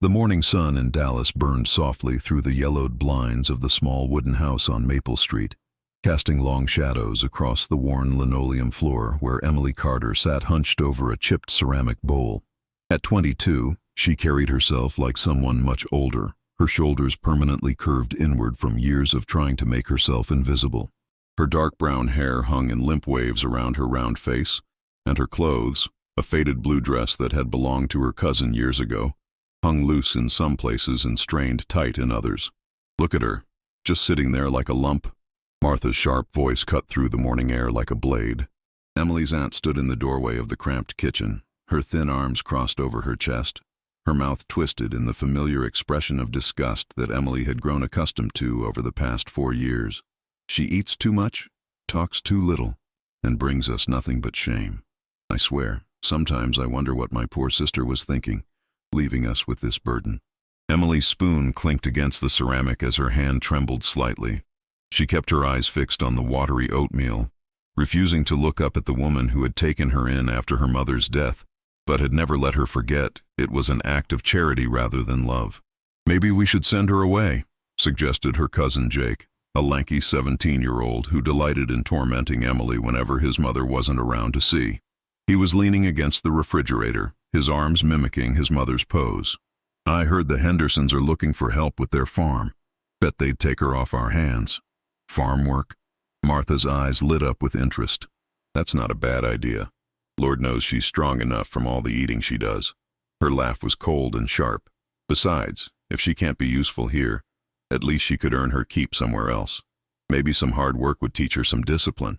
The morning sun in Dallas burned softly through the yellowed blinds of the small wooden house on Maple Street, casting long shadows across the worn linoleum floor where Emily Carter sat hunched over a chipped ceramic bowl. At 22, she carried herself like someone much older, her shoulders permanently curved inward from years of trying to make herself invisible. Her dark brown hair hung in limp waves around her round face, and her clothes, a faded blue dress that had belonged to her cousin years ago, hung loose in some places and strained tight in others. Look at her, just sitting there like a lump. Martha's sharp voice cut through the morning air like a blade. Emily's aunt stood in the doorway of the cramped kitchen, her thin arms crossed over her chest, her mouth twisted in the familiar expression of disgust that Emily had grown accustomed to over the past 4 years. She eats too much, talks too little, and brings us nothing but shame. I swear, sometimes I wonder what my poor sister was thinking, leaving us with this burden. Emily's spoon clinked against the ceramic as her hand trembled slightly. She kept her eyes fixed on the watery oatmeal, refusing to look up at the woman who had taken her in after her mother's death, but had never let her forget it was an act of charity rather than love. "Maybe we should send her away," suggested her cousin Jake, a lanky 17-year-old who delighted in tormenting Emily whenever his mother wasn't around to see. He was leaning against the refrigerator, his arms mimicking his mother's pose. "I heard the Hendersons are looking for help with their farm. Bet they'd take her off our hands." "Farm work?" Martha's eyes lit up with interest. "That's not a bad idea. Lord knows she's strong enough from all the eating she does." Her laugh was cold and sharp. "Besides, if she can't be useful here, at least she could earn her keep somewhere else. Maybe some hard work would teach her some discipline."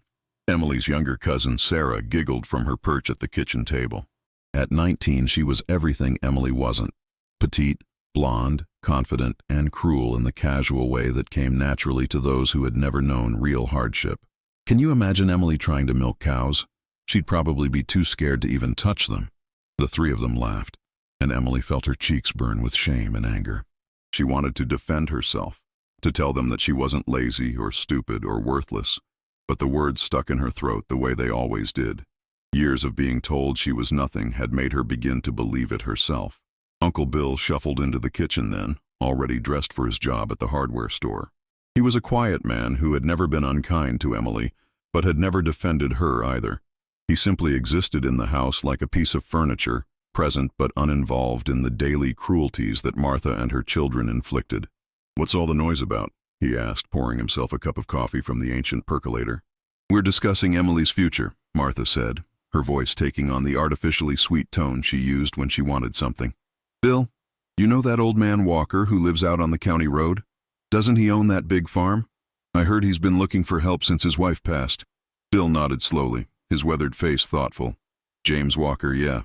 Emily's younger cousin Sarah giggled from her perch at the kitchen table. At 19, she was everything Emily wasn't. Petite, blonde, confident, and cruel in the casual way that came naturally to those who had never known real hardship. Can you imagine Emily trying to milk cows? She'd probably be too scared to even touch them. The three of them laughed, and Emily felt her cheeks burn with shame and anger. She wanted to defend herself, to tell them that she wasn't lazy or stupid or worthless, but the words stuck in her throat the way they always did. Years of being told she was nothing had made her begin to believe it herself. Uncle Bill shuffled into the kitchen then, already dressed for his job at the hardware store. He was a quiet man who had never been unkind to Emily, but had never defended her either. He simply existed in the house like a piece of furniture, present but uninvolved in the daily cruelties that Martha and her children inflicted. "What's all the noise about?" he asked, pouring himself a cup of coffee from the ancient percolator. "We're discussing Emily's future," Martha said, her voice taking on the artificially sweet tone she used when she wanted something. "Bill, you know that old man Walker who lives out on the county road? Doesn't he own that big farm? I heard he's been looking for help since his wife passed." Bill nodded slowly, his weathered face thoughtful. "James Walker, yeah.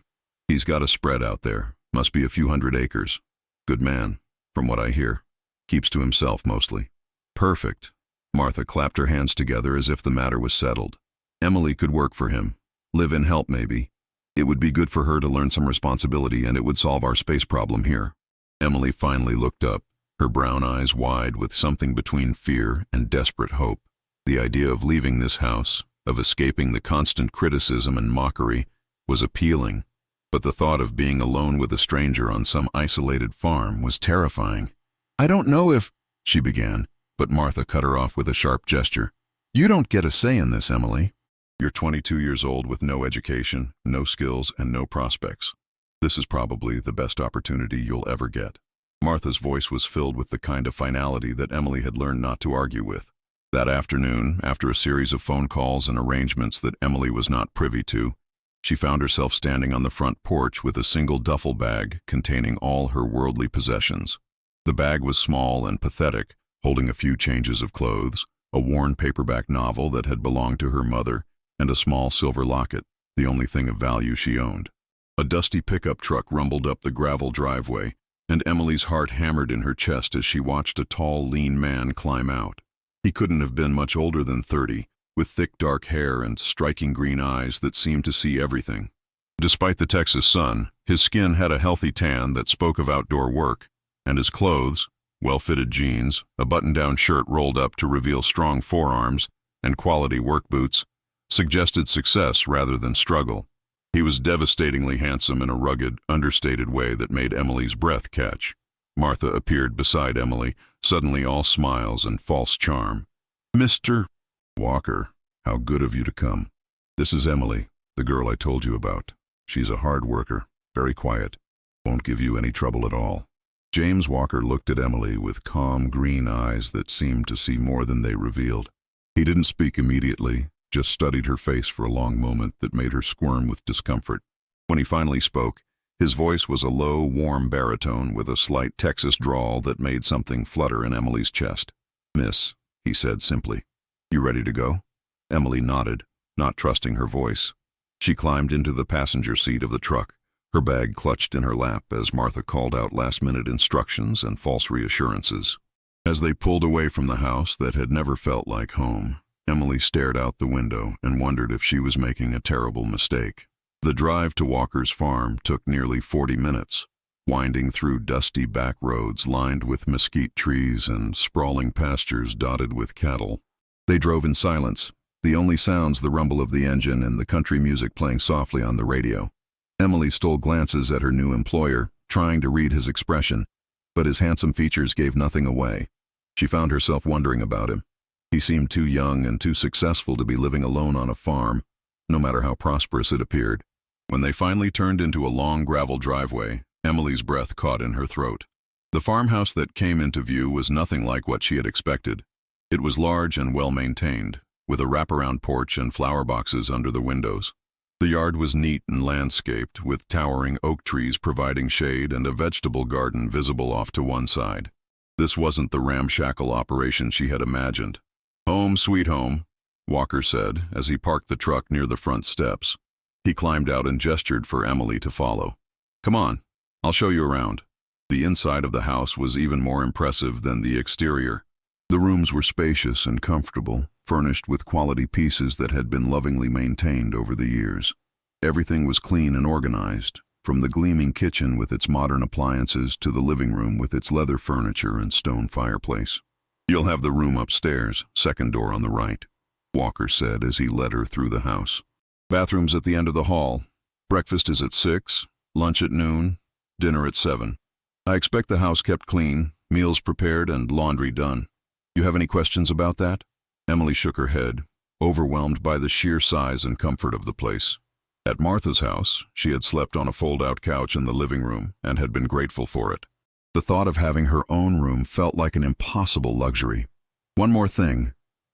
He's got a spread out there. Must be a few hundred acres. Good man, from what I hear. Keeps to himself mostly." "Perfect." Martha clapped her hands together as if the matter was settled. Emily could work for him. Live-in help, maybe. It would be good for her to learn some responsibility, and it would solve our space problem here. Emily finally looked up, her brown eyes wide with something between fear and desperate hope. The idea of leaving this house, of escaping the constant criticism and mockery, was appealing, but the thought of being alone with a stranger on some isolated farm was terrifying. "I don't know if—" she began, but Martha cut her off with a sharp gesture. "You don't get a say in this, Emily. You're 22 years old with no education, no skills, and no prospects. This is probably the best opportunity you'll ever get." Martha's voice was filled with the kind of finality that Emily had learned not to argue with. That afternoon, after a series of phone calls and arrangements that Emily was not privy to, she found herself standing on the front porch with a single duffel bag containing all her worldly possessions. The bag was small and pathetic, holding a few changes of clothes, a worn paperback novel that had belonged to her mother, and a small silver locket, the only thing of value she owned. A dusty pickup truck rumbled up the gravel driveway, and Emily's heart hammered in her chest as she watched a tall, lean man climb out. He couldn't have been much older than 30, with thick dark hair and striking green eyes that seemed to see everything. Despite the Texas sun, his skin had a healthy tan that spoke of outdoor work, and his clothes, well-fitted jeans, a button-down shirt rolled up to reveal strong forearms, and quality work boots, suggested success rather than struggle. He was devastatingly handsome in a rugged, understated way that made Emily's breath catch. Martha appeared beside Emily, suddenly all smiles and false charm. "Mr. Walker, how good of you to come. This is Emily, the girl I told you about. She's a hard worker, very quiet, won't give you any trouble at all." James Walker looked at Emily with calm green eyes that seemed to see more than they revealed. He didn't speak immediately, just studied her face for a long moment that made her squirm with discomfort. When he finally spoke, his voice was a low, warm baritone with a slight Texas drawl that made something flutter in Emily's chest. "Miss," he said simply, "you ready to go?" Emily nodded, not trusting her voice. She climbed into the passenger seat of the truck, her bag clutched in her lap as Martha called out last-minute instructions and false reassurances. As they pulled away from the house that had never felt like home, Emily stared out the window and wondered if she was making a terrible mistake. The drive to Walker's farm took nearly 40 minutes, winding through dusty back roads lined with mesquite trees and sprawling pastures dotted with cattle. They drove in silence, the only sounds the rumble of the engine and the country music playing softly on the radio. Emily stole glances at her new employer, trying to read his expression, but his handsome features gave nothing away. She found herself wondering about him. He seemed too young and too successful to be living alone on a farm, no matter how prosperous it appeared. When they finally turned into a long gravel driveway, Emily's breath caught in her throat. The farmhouse that came into view was nothing like what she had expected. It was large and well-maintained, with a wraparound porch and flower boxes under the windows. The yard was neat and landscaped, with towering oak trees providing shade and a vegetable garden visible off to one side. This wasn't the ramshackle operation she had imagined. "Home sweet home," Walker said as he parked the truck near the front steps. He climbed out and gestured for Emily to follow. "Come on, I'll show you around." The inside of the house was even more impressive than the exterior. The rooms were spacious and comfortable, furnished with quality pieces that had been lovingly maintained over the years. Everything was clean and organized, from the gleaming kitchen with its modern appliances to the living room with its leather furniture and stone fireplace. "You'll have the room upstairs, second door on the right," Walker said as he led her through the house. "Bathrooms at the end of the hall. Breakfast is at 6, lunch at noon, dinner at 7. I expect the house kept clean, meals prepared, and laundry done. You have any questions about that?" Emily shook her head, overwhelmed by the sheer size and comfort of the place. At Martha's house, she had slept on a fold-out couch in the living room and had been grateful for it. The thought of having her own room felt like an impossible luxury. "One more thing,"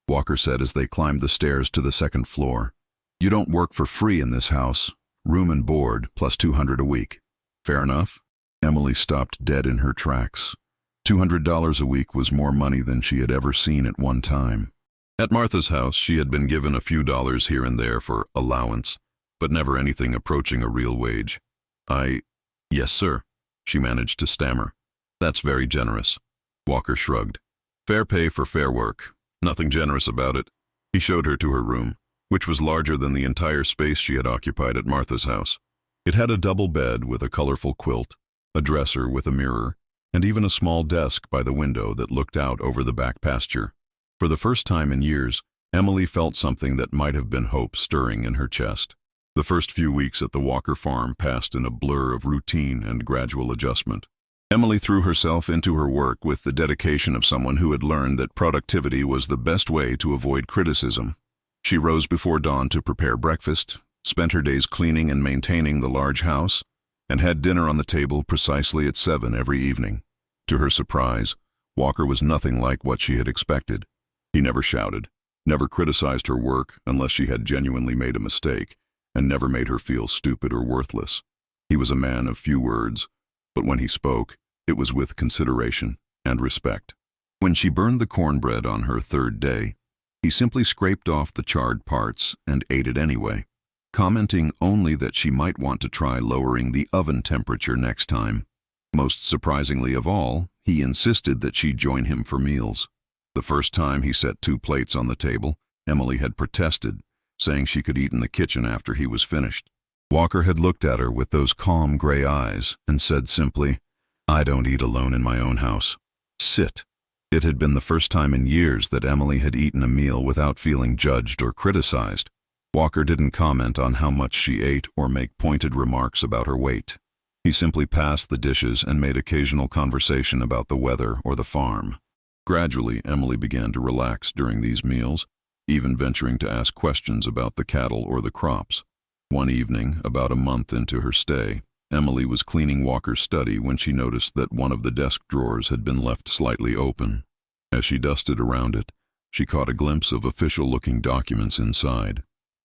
Walker said as they climbed the stairs to the second floor. "You don't work for free in this house. Room and board, plus $200 a week. Fair enough?" Emily stopped dead in her tracks. $200 a week was more money than she had ever seen at one time. At Martha's house, she had been given a few dollars here and there for allowance, but never anything approaching a real wage. Yes, sir," she managed to stammer. "That's very generous." Walker shrugged. "Fair pay for fair work. Nothing generous about it." He showed her to her room, which was larger than the entire space she had occupied at Martha's house. It had a double bed with a colorful quilt, a dresser with a mirror, and even a small desk by the window that looked out over the back pasture. For the first time in years, Emily felt something that might have been hope stirring in her chest. The first few weeks at the Walker farm passed in a blur of routine and gradual adjustment. Emily threw herself into her work with the dedication of someone who had learned that productivity was the best way to avoid criticism. She rose before dawn to prepare breakfast, spent her days cleaning and maintaining the large house, and had dinner on the table precisely at 7 every evening. To her surprise, Walker was nothing like what she had expected. He never shouted, never criticized her work unless she had genuinely made a mistake, and never made her feel stupid or worthless. He was a man of few words, but when he spoke, it was with consideration and respect. When she burned the cornbread on her third day, he simply scraped off the charred parts and ate it anyway, commenting only that she might want to try lowering the oven temperature next time. Most surprisingly of all, he insisted that she join him for meals. The first time he set 2 plates on the table, Emily had protested, saying she could eat in the kitchen after he was finished. Walker had looked at her with those calm gray eyes and said simply, "I don't eat alone in my own house. Sit." It had been the first time in years that Emily had eaten a meal without feeling judged or criticized. Walker didn't comment on how much she ate or make pointed remarks about her weight. He simply passed the dishes and made occasional conversation about the weather or the farm. Gradually, Emily began to relax during these meals, even venturing to ask questions about the cattle or the crops. One evening, about a month into her stay, Emily was cleaning Walker's study when she noticed that one of the desk drawers had been left slightly open. As she dusted around it, she caught a glimpse of official-looking documents inside.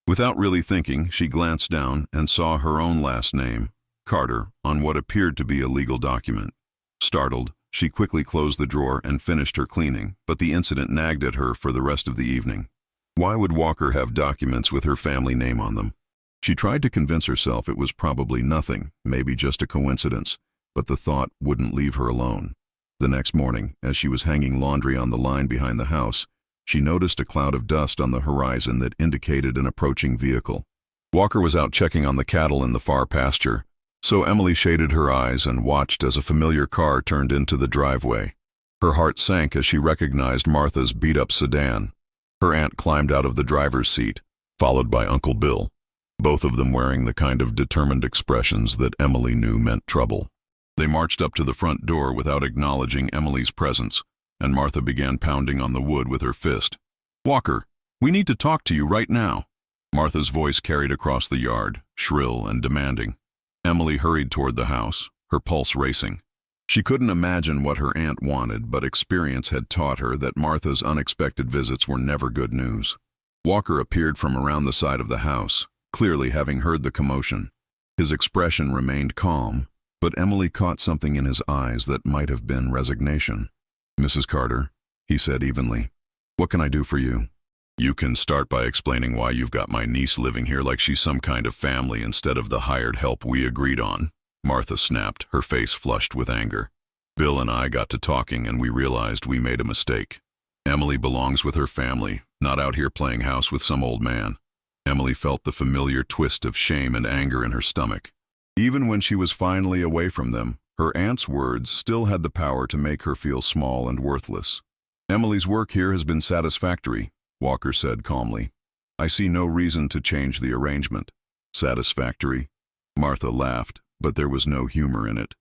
Without really thinking, she glanced down and saw her own last name, Carter, on what appeared to be a legal document. Startled, she quickly closed the drawer and finished her cleaning, but the incident nagged at her for the rest of the evening. Why would Walker have documents with her family name on them? She tried to convince herself it was probably nothing, maybe just a coincidence, but the thought wouldn't leave her alone. The next morning, as she was hanging laundry on the line behind the house, she noticed a cloud of dust on the horizon that indicated an approaching vehicle. Walker was out checking on the cattle in the far pasture, so Emily shaded her eyes and watched as a familiar car turned into the driveway. Her heart sank as she recognized Martha's beat-up sedan. Her aunt climbed out of the driver's seat, followed by Uncle Bill, both of them wearing the kind of determined expressions that Emily knew meant trouble. They marched up to the front door without acknowledging Emily's presence, and Martha began pounding on the wood with her fist. "Walker, we need to talk to you right now." Martha's voice carried across the yard, shrill and demanding. Emily hurried toward the house, her pulse racing. She couldn't imagine what her aunt wanted, but experience had taught her that Martha's unexpected visits were never good news. Walker appeared from around the side of the house, clearly having heard the commotion. His expression remained calm, but Emily caught something in his eyes that might have been resignation. "Mrs. Carter," he said evenly, "what can I do for you?" "You can start by explaining why you've got my niece living here like she's some kind of family instead of the hired help we agreed on," Martha snapped, her face flushed with anger. "Bill and I got to talking and we realized we made a mistake. Emily belongs with her family, not out here playing house with some old man." Emily felt the familiar twist of shame and anger in her stomach. Even when she was finally away from them, her aunt's words still had the power to make her feel small and worthless. "Emily's work here has been satisfactory," Walker said calmly. "I see no reason to change the arrangement." "Satisfactory?" Martha laughed, but there was no humor in it.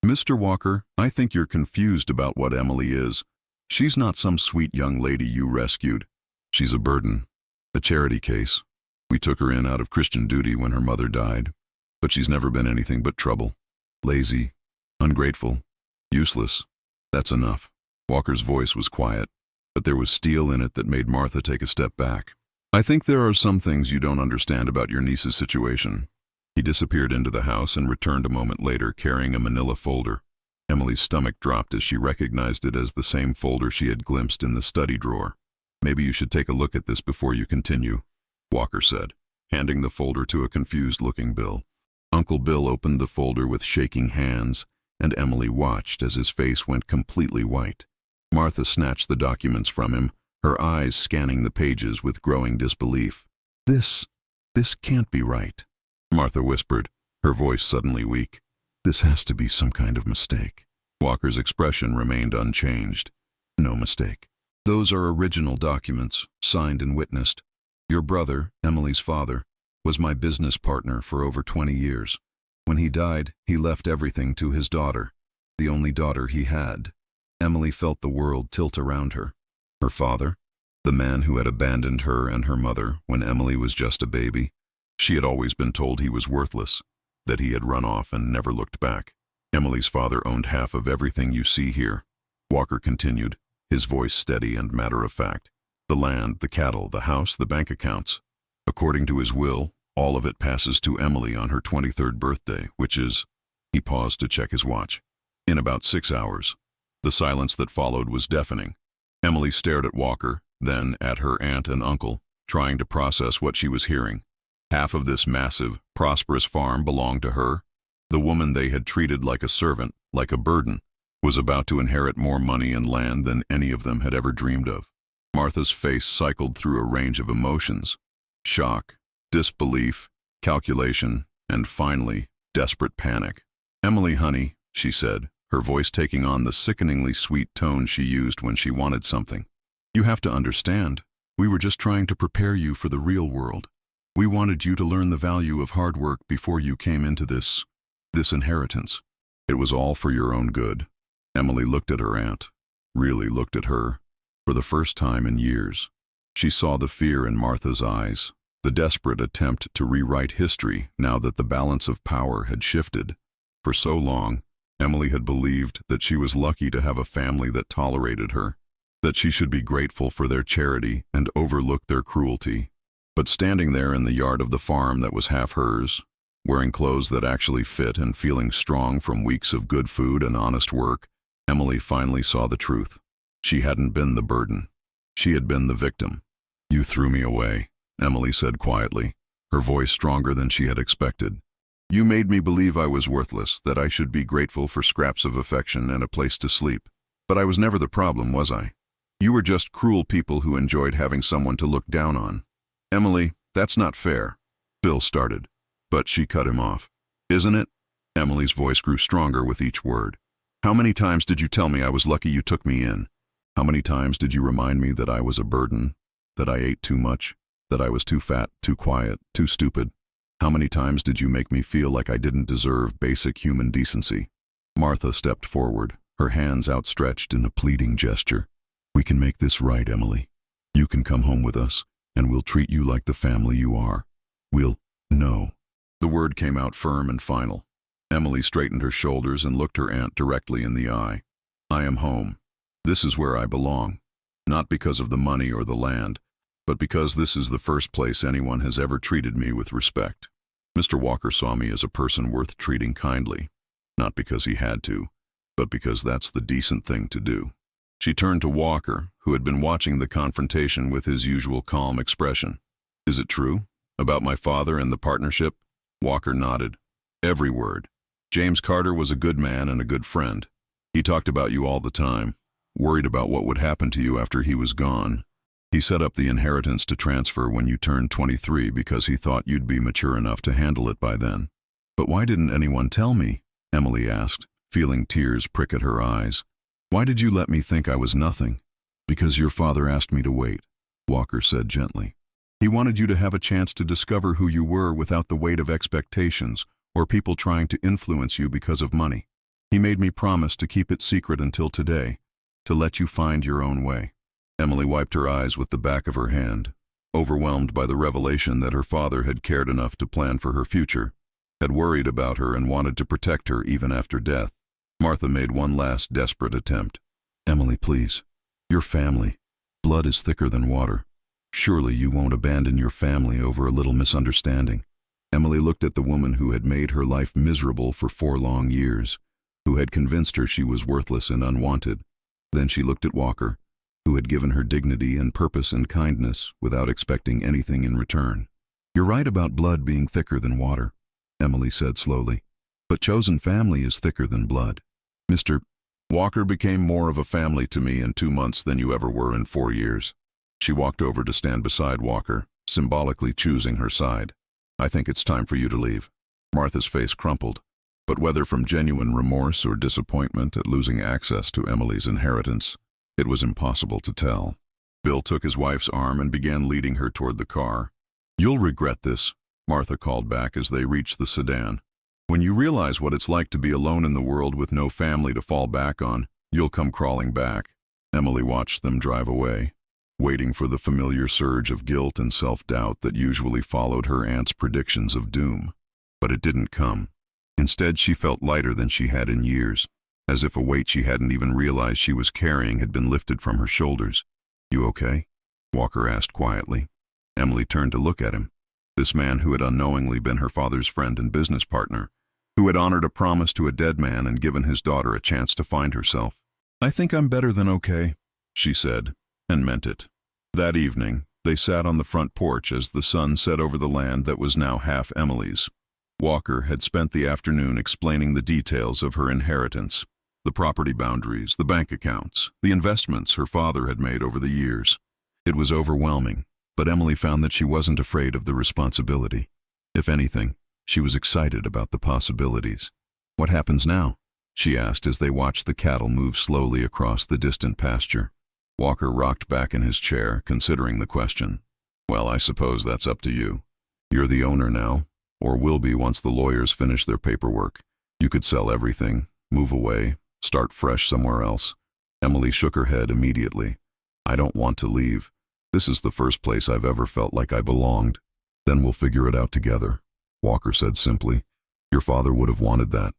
"Mr. Walker, I think you're confused about what Emily is. She's not some sweet young lady you rescued. She's a burden, a charity case. We took her in out of Christian duty when her mother died, but she's never been anything but trouble. Lazy, ungrateful, useless. That's enough." Walker's voice was quiet, but there was steel in it that made Martha take a step back. "I think there are some things you don't understand about your niece's situation." He disappeared into the house and returned a moment later carrying a manila folder. Emily's stomach dropped as she recognized it as the same folder she had glimpsed in the study drawer. "Maybe you should take a look at this before you continue," Walker said, handing the folder to a confused-looking Bill. Uncle Bill opened the folder with shaking hands, and Emily watched as his face went completely white. Martha snatched the documents from him, her eyes scanning the pages with growing disbelief. This can't be right," Martha whispered, her voice suddenly weak. "This has to be some kind of mistake." Walker's expression remained unchanged. "No mistake. Those are original documents, signed and witnessed. Your brother, Emily's father, was my business partner for over 20 years. When he died, he left everything to his daughter, the only daughter he had." Emily felt the world tilt around her. Her father, the man who had abandoned her and her mother when Emily was just a baby. She had always been told he was worthless, that he had run off and never looked back. "Emily's father owned half of everything you see here," Walker continued, his voice steady and matter-of-fact. "The land, the cattle, the house, the bank accounts. According to his will, all of it passes to Emily on her 23rd birthday, which is—" He paused to check his watch. "In about 6 hours." The silence that followed was deafening. Emily stared at Walker, then at her aunt and uncle, trying to process what she was hearing. Half of this massive, prosperous farm belonged to her. The woman they had treated like a servant, like a burden, was about to inherit more money and land than any of them had ever dreamed of. Martha's face cycled through a range of emotions: shock, disbelief, calculation, and finally, desperate panic. "Emily, honey," she said, her voice taking on the sickeningly sweet tone she used when she wanted something. "You have to understand, we were just trying to prepare you for the real world. We wanted you to learn the value of hard work before you came into this inheritance. It was all for your own good." Emily looked at her aunt, really looked at her, for the first time in years. She saw the fear in Martha's eyes, the desperate attempt to rewrite history now that the balance of power had shifted. For so long, Emily had believed that she was lucky to have a family that tolerated her, that she should be grateful for their charity and overlook their cruelty. But standing there in the yard of the farm that was half hers, wearing clothes that actually fit and feeling strong from weeks of good food and honest work, Emily finally saw the truth. She hadn't been the burden. She had been the victim. "You threw me away," Emily said quietly, her voice stronger than she had expected. "You made me believe I was worthless, that I should be grateful for scraps of affection and a place to sleep. But I was never the problem, was I? You were just cruel people who enjoyed having someone to look down on." "Emily, that's not fair," Bill started, but she cut him off. "Isn't it?" Emily's voice grew stronger with each word. "How many times did you tell me I was lucky you took me in? How many times did you remind me that I was a burden, that I ate too much, that I was too fat, too quiet, too stupid? How many times did you make me feel like I didn't deserve basic human decency?" Martha stepped forward, her hands outstretched in a pleading gesture. "We can make this right, Emily. You can come home with us, and we'll treat you like the family you are. No." The word came out firm and final. Emily straightened her shoulders and looked her aunt directly in the eye. "I am home. This is where I belong. Not because of the money or the land, but because this is the first place anyone has ever treated me with respect. Mr. Walker saw me as a person worth treating kindly, not because he had to, but because that's the decent thing to do." She turned to Walker, who had been watching the confrontation with his usual calm expression. "Is it true? About my father and the partnership?" Walker nodded. "Every word. James Carter was a good man and a good friend. He talked about you all the time, worried about what would happen to you after he was gone. He set up the inheritance to transfer when you turned 23 because he thought you'd be mature enough to handle it by then." "But why didn't anyone tell me?" Emily asked, feeling tears prick at her eyes. "Why did you let me think I was nothing?" "Because your father asked me to wait," Walker said gently. "He wanted you to have a chance to discover who you were without the weight of expectations or people trying to influence you because of money. He made me promise to keep it secret until today, to let you find your own way." Emily wiped her eyes with the back of her hand, overwhelmed by the revelation that her father had cared enough to plan for her future, had worried about her and wanted to protect her even after death. Martha made one last desperate attempt. "Emily, please. Your family. Blood is thicker than water. Surely you won't abandon your family over a little misunderstanding." Emily looked at the woman who had made her life miserable for 4 long years, who had convinced her she was worthless and unwanted. Then she looked at Walker, who had given her dignity and purpose and kindness without expecting anything in return. "You're right about blood being thicker than water," Emily said slowly, "but chosen family is thicker than blood. Mr. Walker became more of a family to me in 2 months than you ever were in 4 years. She walked over to stand beside Walker, symbolically choosing her side. "I think it's time for you to leave." Martha's face crumpled, but whether from genuine remorse or disappointment at losing access to Emily's inheritance, it was impossible to tell. Bill took his wife's arm and began leading her toward the car. "You'll regret this," Martha called back as they reached the sedan. "When you realize what it's like to be alone in the world with no family to fall back on, you'll come crawling back." Emily watched them drive away, waiting for the familiar surge of guilt and self-doubt that usually followed her aunt's predictions of doom. But it didn't come. Instead, she felt lighter than she had in years, as if a weight she hadn't even realized she was carrying had been lifted from her shoulders. "You okay?" Walker asked quietly. Emily turned to look at him, this man who had unknowingly been her father's friend and business partner, who had honored a promise to a dead man and given his daughter a chance to find herself. "I think I'm better than okay," she said, and meant it. That evening, they sat on the front porch as the sun set over the land that was now half Emily's. Walker had spent the afternoon explaining the details of her inheritance, the property boundaries, the bank accounts, the investments her father had made over the years. It was overwhelming, but Emily found that she wasn't afraid of the responsibility. If anything, she was excited about the possibilities. "What happens now?" she asked as they watched the cattle move slowly across the distant pasture. Walker rocked back in his chair, considering the question. "Well, I suppose that's up to you. You're the owner now, or will be once the lawyers finish their paperwork. You could sell everything, move away, start fresh somewhere else. Emily shook her head immediately. I don't want to leave. This is the first place I've ever felt like I belonged. Then we'll figure it out together, Walker said simply. Your father would have wanted that.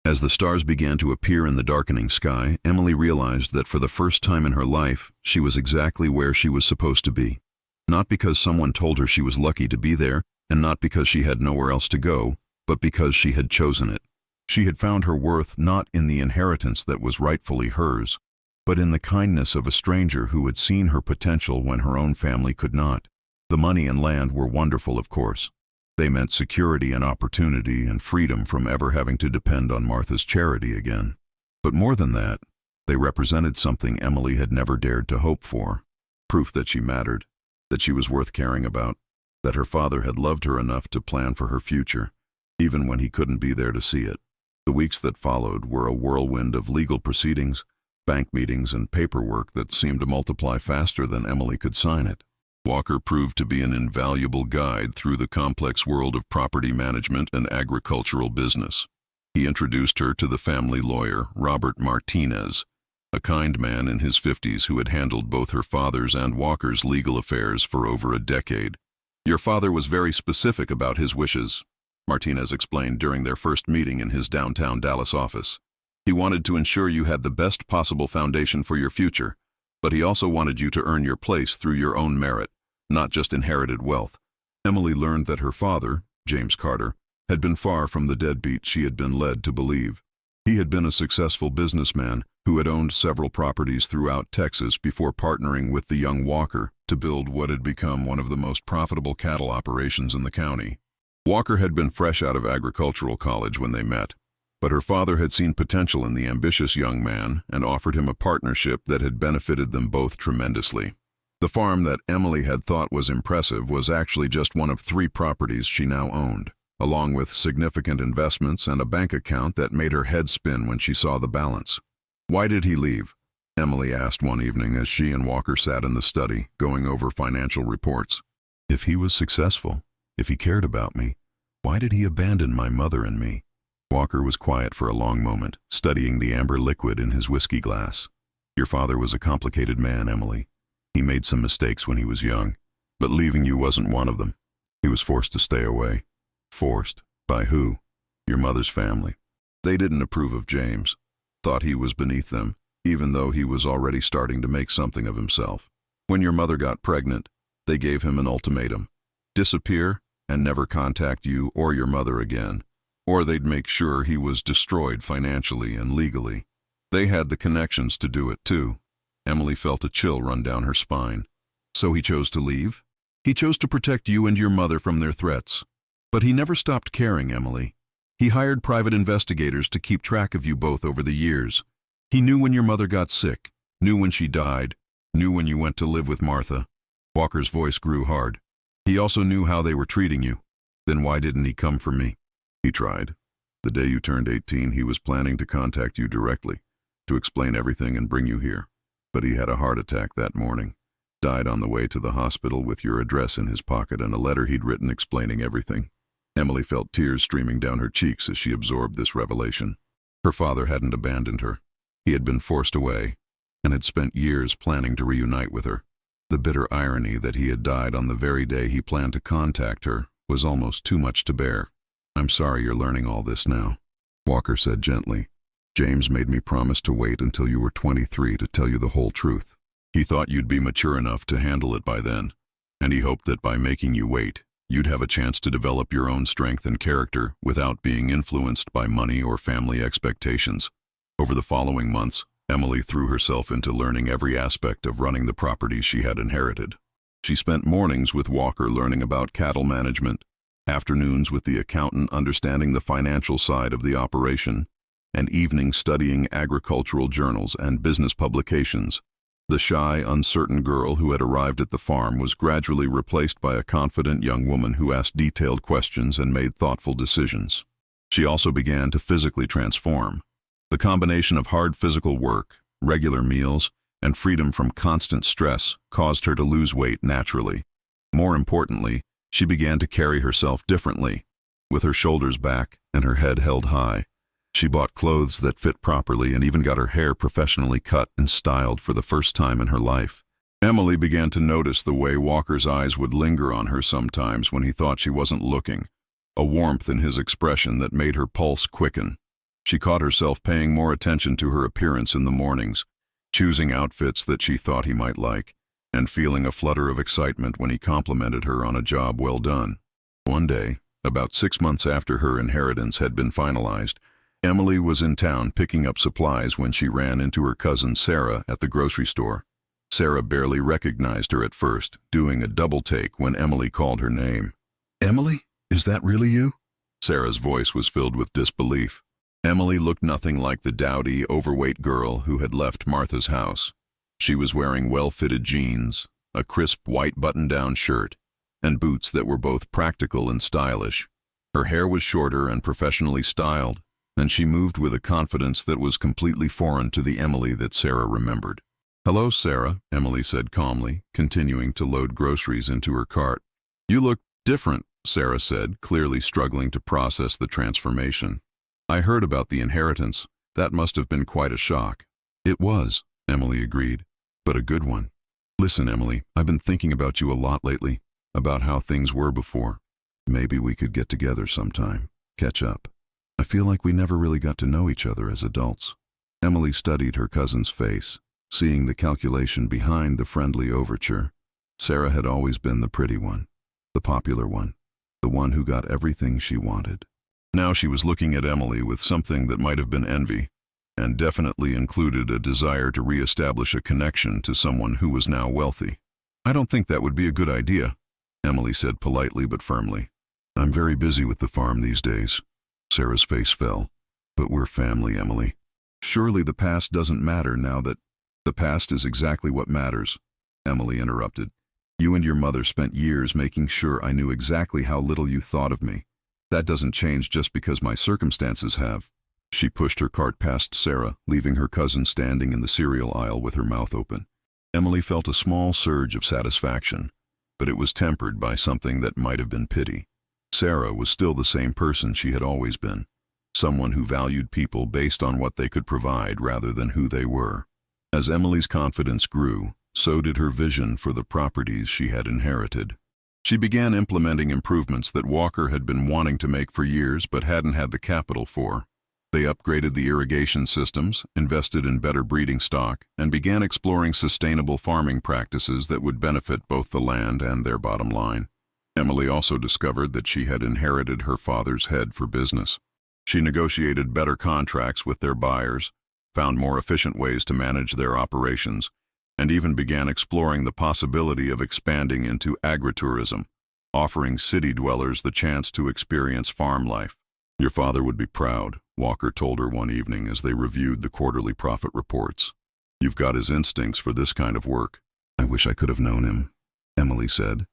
As the stars began to appear in the darkening sky, Emily realized that for the first time in her life, she was exactly where she was supposed to be. Not because someone told her she was lucky to be there, and not because she had nowhere else to go, but because she had chosen it. She had found her worth not in the inheritance that was rightfully hers, but in the kindness of a stranger who had seen her potential when her own family could not. The money and land were wonderful, of course. They meant security and opportunity and freedom from ever having to depend on Martha's charity again. But more than that, they represented something Emily had never dared to hope for. Proof that she mattered, that she was worth caring about, that her father had loved her enough to plan for her future, even when he couldn't be there to see it. The weeks that followed were a whirlwind of legal proceedings, bank meetings, and paperwork that seemed to multiply faster than Emily could sign it. Walker proved to be an invaluable guide through the complex world of property management and agricultural business. He introduced her to the family lawyer, Robert Martinez, a kind man in his 50s who had handled both her father's and Walker's legal affairs for over a decade. Your father was very specific about his wishes, Martinez explained during their first meeting in his downtown Dallas office. He wanted to ensure you had the best possible foundation for your future, but he also wanted you to earn your place through your own merit, not just inherited wealth. Emily learned that her father, James Carter, had been far from the deadbeat she had been led to believe. He had been a successful businessman who had owned several properties throughout Texas before partnering with the young Walker to build what had become one of the most profitable cattle operations in the county. Walker had been fresh out of agricultural college when they met, but her father had seen potential in the ambitious young man and offered him a partnership that had benefited them both tremendously. The farm that Emily had thought was impressive was actually just one of 3 properties she now owned, along with significant investments and a bank account that made her head spin when she saw the balance. Why did he leave? Emily asked one evening as she and Walker sat in the study, going over financial reports. If he was successful, if he cared about me, why did he abandon my mother and me? Walker was quiet for a long moment, studying the amber liquid in his whiskey glass. Your father was a complicated man, Emily. He made some mistakes when he was young, but leaving you wasn't one of them. He was forced to stay away. Forced? By who? Your mother's family. They didn't approve of James, thought he was beneath them, even though he was already starting to make something of himself. When your mother got pregnant, they gave him an ultimatum. Disappear and never contact you or your mother again, or they'd make sure he was destroyed financially and legally. They had the connections to do it too. Emily felt a chill run down her spine. So he chose to leave? He chose to protect you and your mother from their threats. But he never stopped caring, Emily. He hired private investigators to keep track of you both over the years. He knew when your mother got sick, knew when she died, knew when you went to live with Martha. Walker's voice grew hard. He also knew how they were treating you. Then why didn't he come for me? He tried. The day you turned 18, he was planning to contact you directly, to explain everything and bring you here. But he had a heart attack that morning. Died on the way to the hospital with your address in his pocket and a letter he'd written explaining everything. Emily felt tears streaming down her cheeks as she absorbed this revelation. Her father hadn't abandoned her. He had been forced away and had spent years planning to reunite with her. The bitter irony that he had died on the very day he planned to contact her was almost too much to bear. I'm sorry you're learning all this now, Walker said gently. James made me promise to wait until you were 23 to tell you the whole truth. He thought you'd be mature enough to handle it by then, and he hoped that by making you wait, you'd have a chance to develop your own strength and character without being influenced by money or family expectations. Over the following months, Emily threw herself into learning every aspect of running the properties she had inherited. She spent mornings with Walker learning about cattle management, afternoons with the accountant understanding the financial side of the operation, and evenings studying agricultural journals and business publications. The shy, uncertain girl who had arrived at the farm was gradually replaced by a confident young woman who asked detailed questions and made thoughtful decisions. She also began to physically transform. The combination of hard physical work, regular meals, and freedom from constant stress caused her to lose weight naturally. More importantly, She began to carry herself differently, with her shoulders back and her head held high. She bought clothes that fit properly and even got her hair professionally cut and styled for the first time in her life. Emily began to notice the way Walker's eyes would linger on her sometimes when he thought she wasn't looking, a warmth in his expression that made her pulse quicken. She caught herself paying more attention to her appearance in the mornings, choosing outfits that she thought he might like, and feeling a flutter of excitement when he complimented her on a job well done. One day, about 6 months after her inheritance had been finalized, Emily was in town picking up supplies when she ran into her cousin Sarah at the grocery store. Sarah barely recognized her at first, doing a double take when Emily called her name. "Emily, is that really you?" Sarah's voice was filled with disbelief. Emily looked nothing like the dowdy, overweight girl who had left Martha's house. She was wearing well-fitted jeans, a crisp white button-down shirt, and boots that were both practical and stylish. Her hair was shorter and professionally styled, and she moved with a confidence that was completely foreign to the Emily that Sarah remembered. "Hello, Sarah," Emily said calmly, continuing to load groceries into her cart. "You look different," Sarah said, clearly struggling to process the transformation. "I heard about the inheritance. That must have been quite a shock." "It was," Emily agreed, "but a good one. Listen, Emily, I've been thinking about you a lot lately, about how things were before. Maybe we could get together sometime, catch up. I feel like we never really got to know each other as adults." Emily studied her cousin's face, seeing the calculation behind the friendly overture. Sarah had always been the pretty one, the popular one, the one who got everything she wanted. Now she was looking at Emily with something that might have been envy, and definitely included a desire to re-establish a connection to someone who was now wealthy. "I don't think that would be a good idea," Emily said politely but firmly. "I'm very busy with the farm these days." Sarah's face fell. "But we're family, Emily. Surely the past doesn't matter now that—" "The past is exactly what matters," Emily interrupted. "You and your mother spent years making sure I knew exactly how little you thought of me. That doesn't change just because my circumstances have." She pushed her cart past Sarah, leaving her cousin standing in the cereal aisle with her mouth open. Emily felt a small surge of satisfaction, but it was tempered by something that might have been pity. Sarah was still the same person she had always been, someone who valued people based on what they could provide rather than who they were. As Emily's confidence grew, so did her vision for the properties she had inherited. She began implementing improvements that Walker had been wanting to make for years but hadn't had the capital for. They upgraded the irrigation systems, invested in better breeding stock, and began exploring sustainable farming practices that would benefit both the land and their bottom line. Emily also discovered that she had inherited her father's head for business. She negotiated better contracts with their buyers, found more efficient ways to manage their operations, and even began exploring the possibility of expanding into agritourism, offering city dwellers the chance to experience farm life. "Your father would be proud," Walker told her one evening as they reviewed the quarterly profit reports. "You've got his instincts for this kind of work." "I wish I could have known him," Emily said,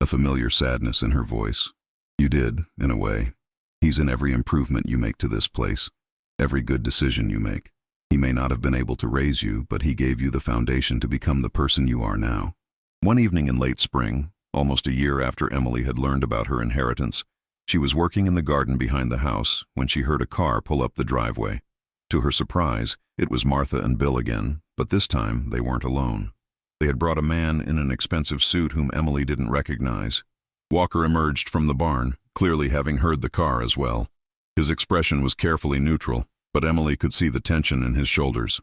a familiar sadness in her voice. "You did, in a way. He's in every improvement you make to this place, every good decision you make. He may not have been able to raise you, but he gave you the foundation to become the person you are now." One evening in late spring, almost a year after Emily had learned about her inheritance, she was working in the garden behind the house when she heard a car pull up the driveway. To her surprise, it was Martha and Bill again, but this time they weren't alone. They had brought a man in an expensive suit whom Emily didn't recognize. Walker emerged from the barn, clearly having heard the car as well. His expression was carefully neutral, but Emily could see the tension in his shoulders.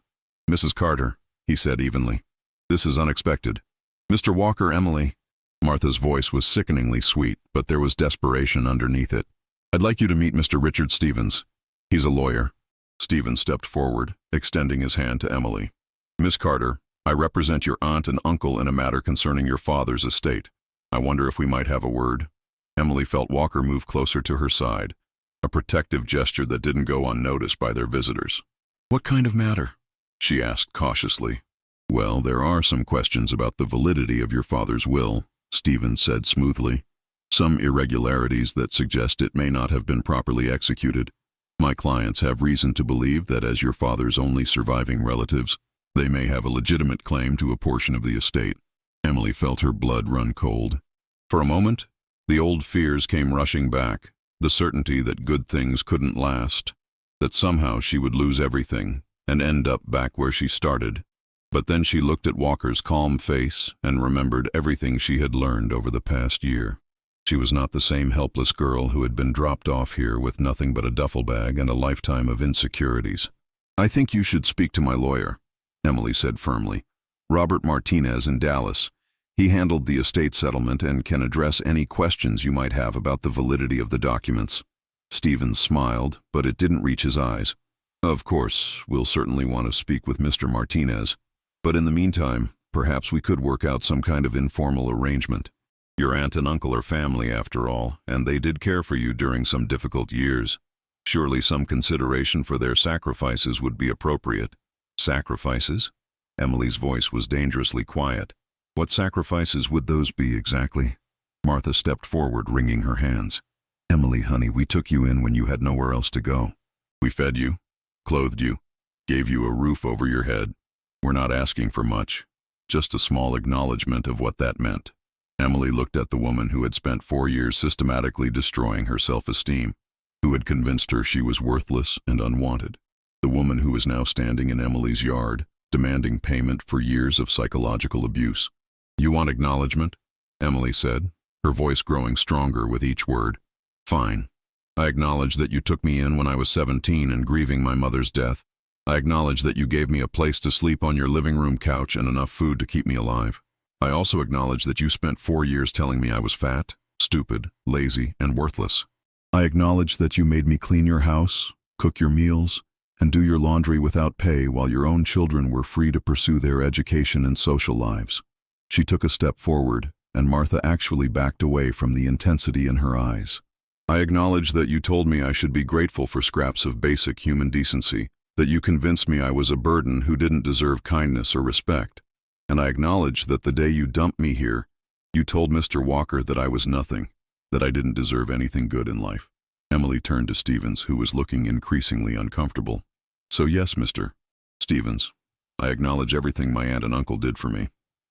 "Mrs. Carter," he said evenly. "This is unexpected." "Mr. Walker, Emily." Martha's voice was sickeningly sweet, but there was desperation underneath it. "I'd like you to meet Mr. Richard Stevens. He's a lawyer." Stevens stepped forward, extending his hand to Emily. "Miss Carter, I represent your aunt and uncle in a matter concerning your father's estate. I wonder if we might have a word." Emily felt Walker move closer to her side, a protective gesture that didn't go unnoticed by their visitors. "What kind of matter?" she asked cautiously. "Well, there are some questions about the validity of your father's will," Stevens said smoothly. "Some irregularities that suggest it may not have been properly executed. My clients have reason to believe that as your father's only surviving relatives, they may have a legitimate claim to a portion of the estate." Emily felt her blood run cold. For a moment, The old fears came rushing back, the certainty that good things couldn't last, that somehow she would lose everything and end up back where she started. But then she looked at Walker's calm face and remembered everything she had learned over the past year. She was not the same helpless girl who had been dropped off here with nothing but a duffel bag and a lifetime of insecurities. "I think you should speak to my lawyer," Emily said firmly. "Robert Martinez in Dallas. He handled the estate settlement and can address any questions you might have about the validity of the documents." Stevens smiled, but it didn't reach his eyes. "Of course, we'll certainly want to speak with Mr. Martinez. But in the meantime, perhaps we could work out some kind of informal arrangement. Your aunt and uncle are family, after all, and they did care for you during some difficult years. Surely some consideration for their sacrifices would be appropriate." "Sacrifices?" Emily's voice was dangerously quiet. "What sacrifices would those be exactly?" Martha stepped forward, wringing her hands. "Emily, honey, we took you in when you had nowhere else to go. We fed you, clothed you, gave you a roof over your head. We're not asking for much, just a small acknowledgement of what that meant." Emily looked at the woman who had spent 4 years systematically destroying her self-esteem, who had convinced her she was worthless and unwanted. The woman who was now standing in Emily's yard, demanding payment for years of psychological abuse. "You want acknowledgement?" Emily said, her voice growing stronger with each word. "Fine. I acknowledge that you took me in when I was 17 and grieving my mother's death. I acknowledge that you gave me a place to sleep on your living room couch and enough food to keep me alive. I also acknowledge that you spent 4 years telling me I was fat, stupid, lazy, and worthless. I acknowledge that you made me clean your house, cook your meals, and do your laundry without pay while your own children were free to pursue their education and social lives." She took a step forward, and Martha actually backed away from the intensity in her eyes. "I acknowledge that you told me I should be grateful for scraps of basic human decency, that you convinced me I was a burden who didn't deserve kindness or respect. And I acknowledge that the day you dumped me here, you told Mr. Walker that I was nothing, that I didn't deserve anything good in life." Emily turned to Stevens, who was looking increasingly uncomfortable. "So yes, Mr. Stevens, I acknowledge everything my aunt and uncle did for me.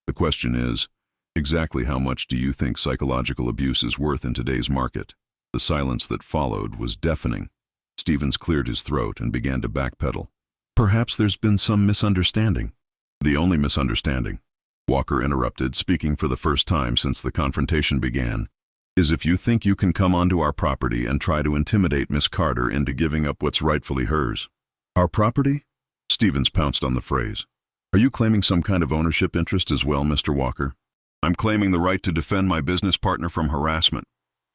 The question is, exactly how much do you think psychological abuse is worth in today's market?" The silence that followed was deafening. Stevens cleared his throat and began to backpedal. "Perhaps there's been some misunderstanding." "The only misunderstanding," Walker interrupted, speaking for the first time since the confrontation began, "is if you think you can come onto our property and try to intimidate Miss Carter into giving up what's rightfully hers." "Our property?" Stevens pounced on the phrase. "Are you claiming some kind of ownership interest as well, Mr. Walker?" "I'm claiming the right to defend my business partner from harassment,"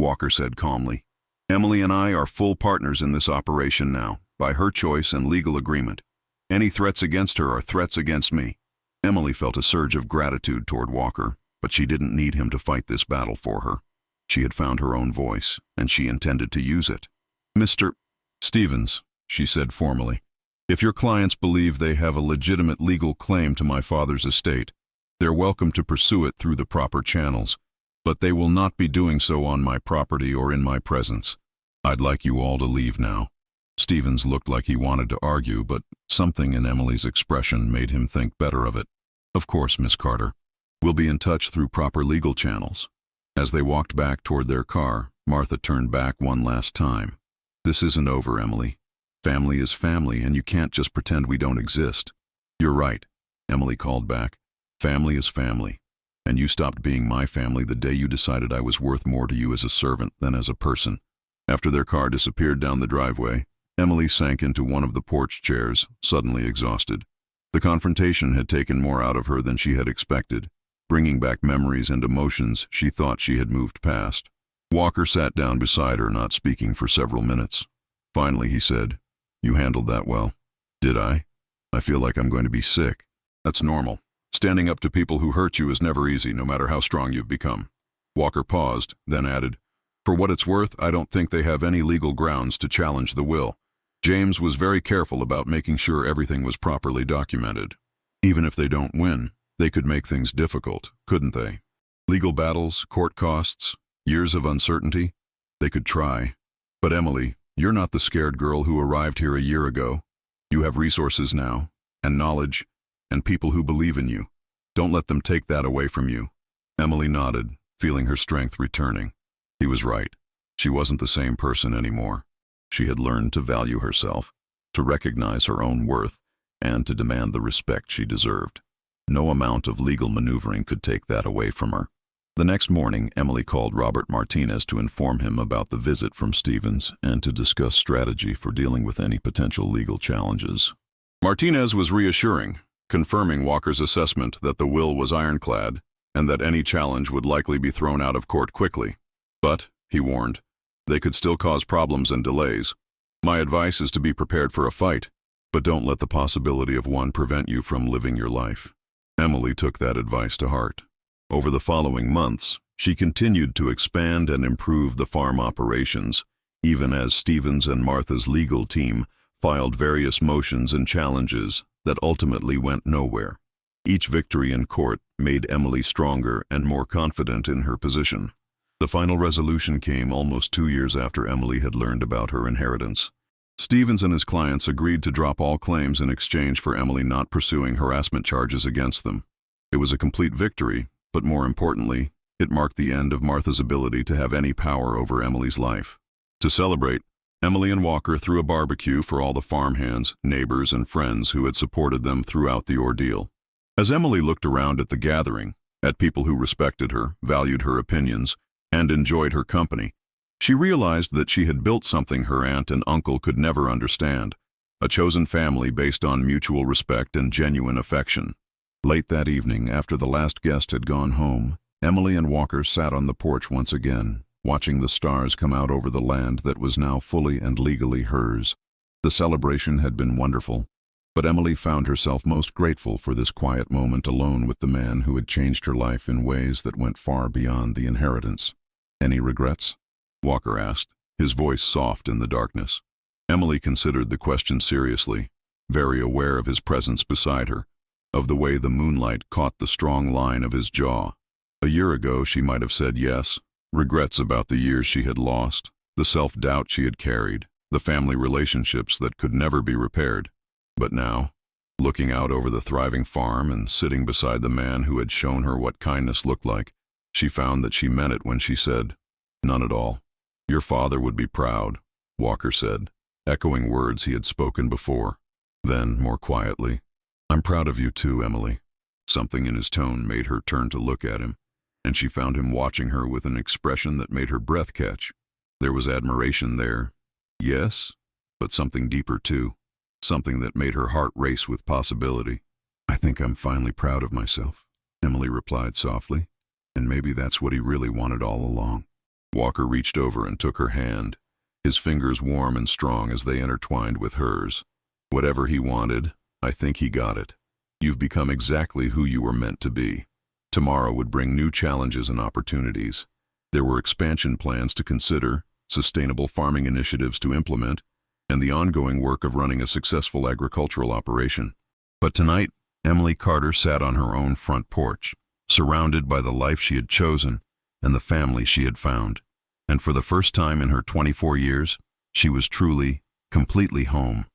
Walker said calmly. "Emily and I are full partners in this operation now, by her choice and legal agreement. Any threats against her are threats against me." Emily felt a surge of gratitude toward Walker, but she didn't need him to fight this battle for her. She had found her own voice, and she intended to use it. "Mr. Stevens," she said formally, "if your clients believe they have a legitimate legal claim to my father's estate, they're welcome to pursue it through the proper channels, but they will not be doing so on my property or in my presence. I'd like you all to leave now." Stevens looked like he wanted to argue, but something in Emily's expression made him think better of it. "Of course, Miss Carter. We'll be in touch through proper legal channels." As they walked back toward their car, Martha turned back one last time. "This isn't over, Emily. Family is family, and you can't just pretend we don't exist." "You're right," Emily called back. "Family is family, and you stopped being my family the day you decided I was worth more to you as a servant than as a person." After their car disappeared down the driveway, Emily sank into one of the porch chairs, suddenly exhausted. The confrontation had taken more out of her than she had expected, bringing back memories and emotions she thought she had moved past. Walker sat down beside her, not speaking for several minutes. Finally he said, "You handled that well." "Did I? I feel like I'm going to be sick." "That's normal. Standing up to people who hurt you is never easy, no matter how strong you've become." Walker paused, then added, "For what it's worth, I don't think they have any legal grounds to challenge the will. James was very careful about making sure everything was properly documented. Even if they don't win, they could make things difficult, couldn't they? Legal battles, court costs, years of uncertainty. They could try. But Emily, you're not the scared girl who arrived here a year ago. You have resources now, and knowledge, and people who believe in you. Don't let them take that away from you." Emily nodded, feeling her strength returning. He was right. She wasn't the same person anymore. She had learned to value herself, to recognize her own worth, and to demand the respect she deserved. No amount of legal maneuvering could take that away from her. The next morning, Emily called Robert Martinez to inform him about the visit from Stevens and to discuss strategy for dealing with any potential legal challenges. Martinez was reassuring, confirming Walker's assessment that the will was ironclad and that any challenge would likely be thrown out of court quickly. But, he warned, they could still cause problems and delays. My advice is to be prepared for a fight, but don't let the possibility of one prevent you from living your life. Emily took that advice to heart. Over the following months, she continued to expand and improve the farm operations, even as Stevens and Martha's legal team filed various motions and challenges that ultimately went nowhere. Each victory in court made Emily stronger and more confident in her position. The final resolution came almost 2 years after Emily had learned about her inheritance. Stevens and his clients agreed to drop all claims in exchange for Emily not pursuing harassment charges against them. It was a complete victory, but more importantly, it marked the end of Martha's ability to have any power over Emily's life. To celebrate, Emily and Walker threw a barbecue for all the farmhands, neighbors, and friends who had supported them throughout the ordeal. As Emily looked around at the gathering, at people who respected her, valued her opinions, and enjoyed her company, she realized that she had built something her aunt and uncle could never understand, a chosen family based on mutual respect and genuine affection. Late that evening, after the last guest had gone home, Emily and Walker sat on the porch once again, watching the stars come out over the land that was now fully and legally hers. The celebration had been wonderful, but Emily found herself most grateful for this quiet moment alone with the man who had changed her life in ways that went far beyond the inheritance. "Any regrets?" Walker asked, his voice soft in the darkness. Emily considered the question seriously, very aware of his presence beside her, of the way the moonlight caught the strong line of his jaw. A year ago she might have said yes, regrets about the years she had lost, the self-doubt she had carried, the family relationships that could never be repaired. But now, looking out over the thriving farm and sitting beside the man who had shown her what kindness looked like, she found that she meant it when she said, "None at all." "Your father would be proud," Walker said, echoing words he had spoken before. Then, more quietly, "I'm proud of you too, Emily." Something in his tone made her turn to look at him, and she found him watching her with an expression that made her breath catch. There was admiration there, yes, but something deeper too, something that made her heart race with possibility. "I think I'm finally proud of myself," Emily replied softly, "and maybe that's what he really wanted all along." Walker reached over and took her hand, his fingers warm and strong as they intertwined with hers. "Whatever he wanted, I think he got it. You've become exactly who you were meant to be." Tomorrow would bring new challenges and opportunities. There were expansion plans to consider, sustainable farming initiatives to implement, and the ongoing work of running a successful agricultural operation. But tonight, Emily Carter sat on her own front porch, surrounded by the life she had chosen and the family she had found. And for the first time in her 24 years, she was truly, completely home.